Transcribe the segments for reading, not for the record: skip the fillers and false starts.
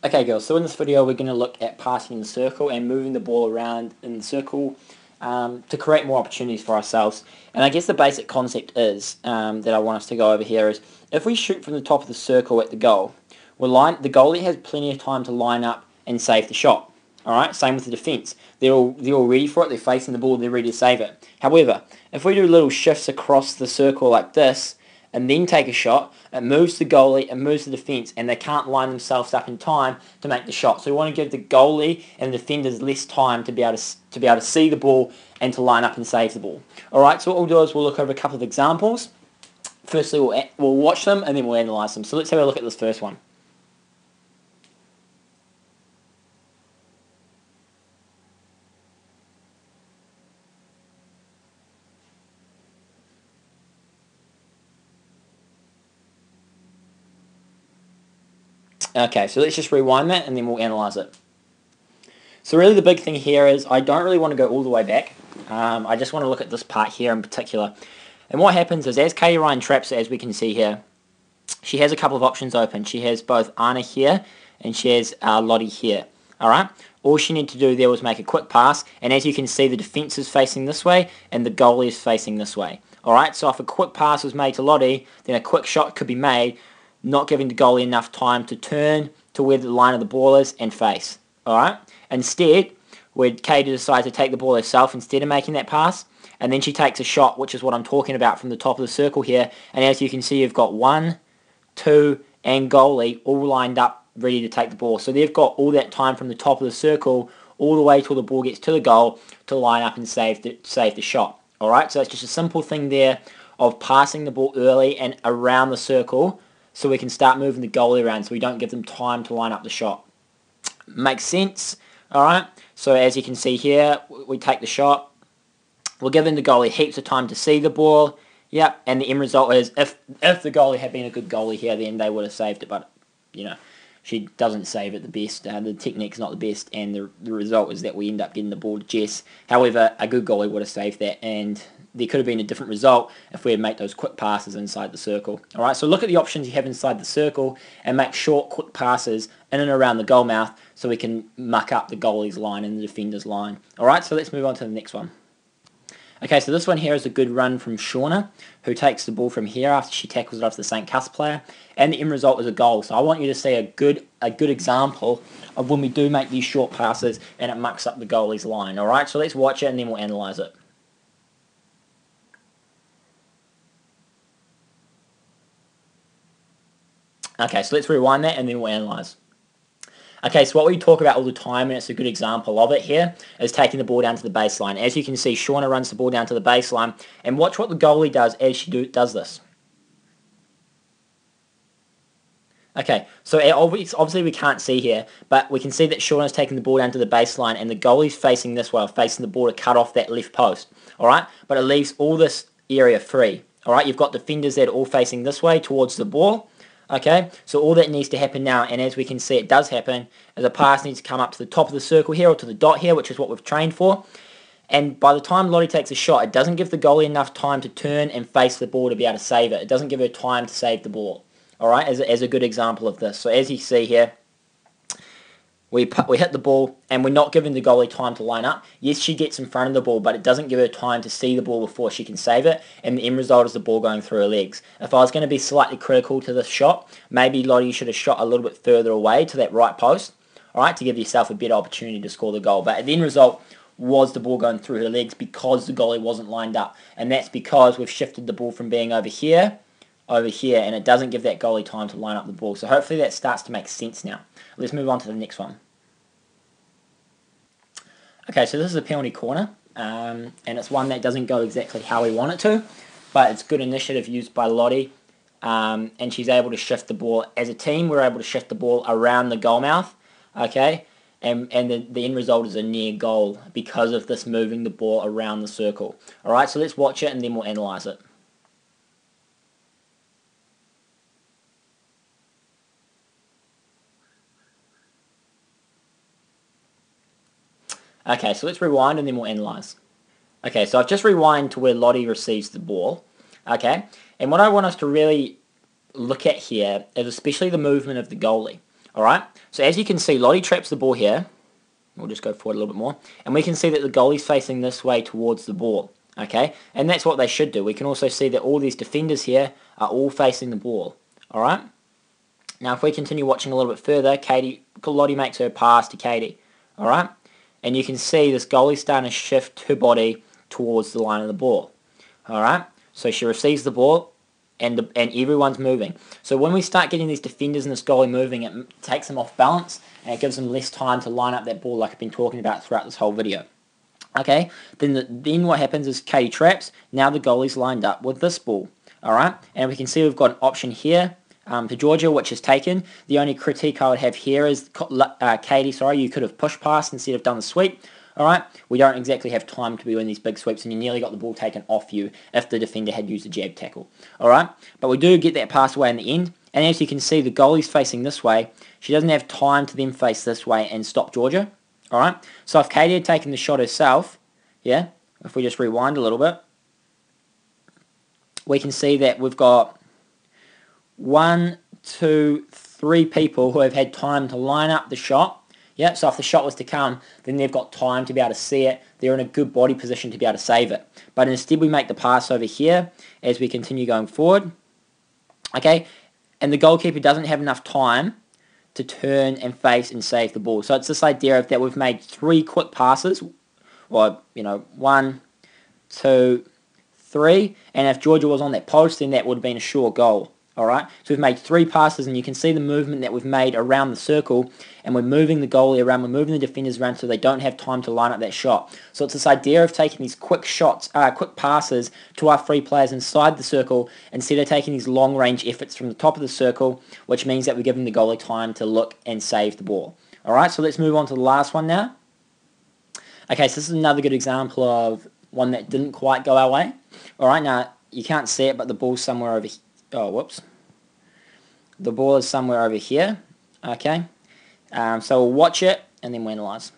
Okay girls, so in this video we're going to look at passing in the circle and moving the ball around in the circle to create more opportunities for ourselves. And I guess the basic concept is, that I want us to go over here is, if we shoot from the top of the circle at the goal, the goalie has plenty of time to line up and save the shot. Alright, same with the defence. They're all ready for it, they're facing the ball, they're ready to save it. However, if we do little shifts across the circle like this, and then take a shot, it moves the goalie, it moves the defence, and they can't line themselves up in time to make the shot. So we want to give the goalie and the defenders less time to be able to see the ball and to line up and save the ball. Alright, so what we'll do is we'll look over a couple of examples. Firstly, we'll watch them and then we'll analyse them. So let's have a look at this first one. Okay, so let's just rewind that and then we'll analyse it. So really the big thing here is I don't really want to go all the way back. I just want to look at this part here in particular. And what happens is, as Katie Ryan traps it, as we can see here, she has a couple of options open. She has both Anna here and she has Lottie here. Alright? All she needed to do there was make a quick pass, and as you can see, the defence is facing this way and the goalie is facing this way. Alright, so if a quick pass was made to Lottie, then a quick shot could be made, not giving the goalie enough time to turn to where the line of the ball is and face. Alright? Instead, where Katie decides to take the ball herself instead of making that pass, and then she takes a shot, which is what I'm talking about, from the top of the circle here, and as you can see, you've got 1, 2, and goalie all lined up ready to take the ball. So they've got all that time from the top of the circle all the way till the ball gets to the goal to line up and save the shot. Alright, so it's just a simple thing there of passing the ball early and around the circle so we can start moving the goalie around so we don't give them time to line up the shot. Makes sense? Alright, so as you can see here, we take the shot. We're giving the goalie heaps of time to see the ball. Yep, and the end result is, if the goalie had been a good goalie here, then they would have saved it, but, you know, she doesn't save it the best. The technique's not the best, and the result is that we end up getting the ball to Jess. However, a good goalie would have saved that, and there could have been a different result if we had made those quick passes inside the circle. Alright, so look at the options you have inside the circle and make short, quick passes in and around the goal mouth so we can muck up the goalie's line and the defender's line. Alright, so let's move on to the next one. Okay, so this one here is a good run from Shauna, who takes the ball from here after she tackles it off the St. Cuss player, and the end result is a goal. So I want you to see a good example of when we do make these short passes and it mucks up the goalie's line. Alright, so let's watch it and then we'll analyse it. Okay, so let's rewind that and then we'll analyse. Okay, so what we talk about all the time, and it's a good example of it here, is taking the ball down to the baseline. As you can see, Shauna runs the ball down to the baseline, and watch what the goalie does as she does this. Okay, so obviously we can't see here, but we can see that Shauna's taking the ball down to the baseline, and the goalie's facing this way, facing the ball to cut off that left post. Alright, but it leaves all this area free. Alright, you've got defenders that are all facing this way towards the ball. Okay, so all that needs to happen now, and as we can see it does happen, is a pass needs to come up to the top of the circle here, or to the dot here, which is what we've trained for. And by the time Lottie takes a shot, it doesn't give the goalie enough time to turn and face the ball to be able to save it. It doesn't give her time to save the ball. Alright, as a good example of this. So as you see here, we hit the ball, and we're not giving the goalie time to line up. Yes, she gets in front of the ball, but it doesn't give her time to see the ball before she can save it, and the end result is the ball going through her legs. If I was going to be slightly critical to this shot, maybe Lottie should have shot a little bit further away to that right post, alright, to give yourself a better opportunity to score the goal. But the end result was the ball going through her legs because the goalie wasn't lined up, and that's because we've shifted the ball from being over here, and it doesn't give that goalie time to line up the ball. So hopefully that starts to make sense now. Let's move on to the next one. Okay, so this is a penalty corner, and it's one that doesn't go exactly how we want it to, but it's good initiative used by Lottie, and she's able to shift the ball. As a team, we're able to shift the ball around the goal mouth, okay, and the end result is a near goal because of this moving the ball around the circle. Alright, so let's watch it and then we'll analyse it. Okay, so let's rewind and then we'll analyse. Okay, so I've just rewind to where Lottie receives the ball. Okay, and what I want us to really look at here is especially the movement of the goalie. Alright, so as you can see, Lottie traps the ball here. We'll just go forward a little bit more. And we can see that the goalie's facing this way towards the ball. Okay, and that's what they should do. We can also see that all these defenders here are all facing the ball. Alright, now if we continue watching a little bit further, Lottie makes her pass to Katie. Alright, and you can see this goalie's starting to shift her body towards the line of the ball. Alright, so she receives the ball and everyone's moving. So when we start getting these defenders and this goalie moving, it takes them off balance and it gives them less time to line up that ball like I've been talking about throughout this whole video. Okay, then what happens is Katie traps. Now the goalie's lined up with this ball. Alright, and we can see we've got an option here to Georgia, which is taken. The only critique I would have here is, Katie, you could have pushed past instead of done the sweep. Alright, we don't exactly have time to be doing these big sweeps, and you nearly got the ball taken off you if the defender had used a jab tackle. Alright, but we do get that pass away in the end, and as you can see, the goalie's facing this way. She doesn't have time to then face this way and stop Georgia. Alright, so if Katie had taken the shot herself, yeah, if we just rewind a little bit, we can see that we've got 1, 2, 3 people who have had time to line up the shot. Yeah, so if the shot was to come, then they've got time to be able to see it. They're in a good body position to be able to save it. But instead we make the pass over here as we continue going forward. Okay, and the goalkeeper doesn't have enough time to turn and face and save the ball. So it's this idea of that we've made 3 quick passes, or, 1, 2, 3, and if Georgia was on that post, then that would have been a sure goal. Alright, so we've made 3 passes, and you can see the movement that we've made around the circle, and we're moving the goalie around, we're moving the defenders around so they don't have time to line up that shot. So it's this idea of taking these quick shots, quick passes to our 3 players inside the circle, instead of taking these long range efforts from the top of the circle, which means that we're giving the goalie time to look and save the ball. Alright, so let's move on to the last one now. Okay, so this is another good example of one that didn't quite go our way. Alright, now you can't see it, but the ball's somewhere over here. Oh, whoops. The ball is somewhere over here. Okay. So we'll watch it and then we'll analyze.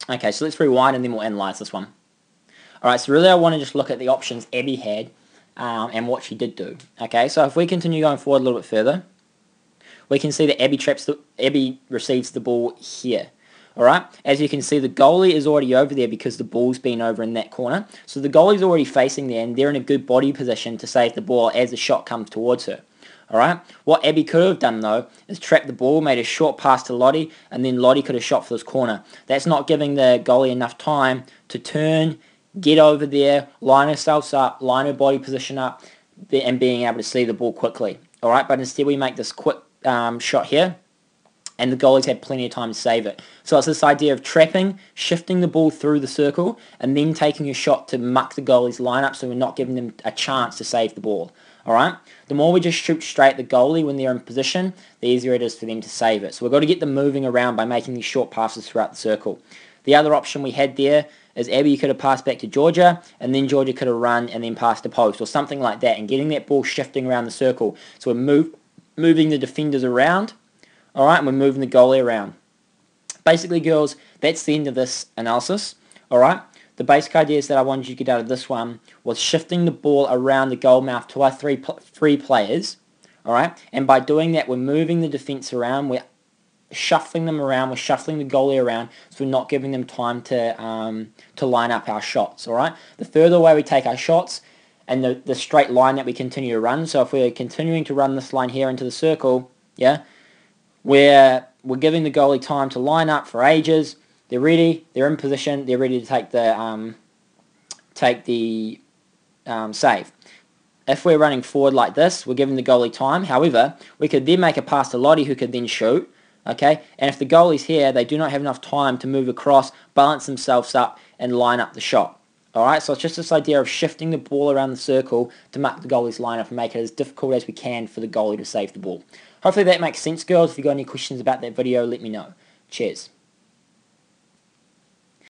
Okay, so let's rewind and then we'll analyze this one. Alright, so really I want to just look at the options Abby had and what she did do. Okay, so if we continue going forward a little bit further, we can see that Abby receives the ball here. Alright, as you can see, the goalie is already over there because the ball's been over in that corner. So the goalie's already facing there and they're in a good body position to save the ball as the shot comes towards her. Alright, what Abby could have done though is trap the ball, made a short pass to Lottie, and then Lottie could have shot for this corner. That's not giving the goalie enough time to turn, get over there, line herself up, line her body position up, and being able to see the ball quickly. Alright, but instead we make this quick shot here, and the goalie's had plenty of time to save it. So it's this idea of trapping, shifting the ball through the circle, and then taking a shot to muck the goalie's lineup so we're not giving them a chance to save the ball. Alright? The more we just shoot straight at the goalie when they're in position, the easier it is for them to save it. So we've got to get them moving around by making these short passes throughout the circle. The other option we had there is Abby could have passed back to Georgia, and then Georgia could have run and then passed to post, or something like that, and getting that ball shifting around the circle. So we're moving the defenders around, alright, and we're moving the goalie around. Basically, girls, that's the end of this analysis, alright? The basic ideas that I wanted you to get out of this one was shifting the ball around the goal mouth to our three players, alright? And by doing that, we're moving the defence around, we're shuffling them around, we're shuffling the goalie around, so we're not giving them time to line up our shots, alright? The further away we take our shots, and the straight line that we continue to run, so if we're continuing to run this line here into the circle, yeah, we're giving the goalie time to line up for ages. They're ready, they're in position, they're ready to take the save. If we're running forward like this, we're giving the goalie time. However, we could then make a pass to Lottie, who could then shoot, okay? And if the goalie's here, they do not have enough time to move across, balance themselves up, and line up the shot. Alright, so it's just this idea of shifting the ball around the circle to mark the goalie's lineup and make it as difficult as we can for the goalie to save the ball. Hopefully that makes sense, girls. If you've got any questions about that video, let me know. Cheers.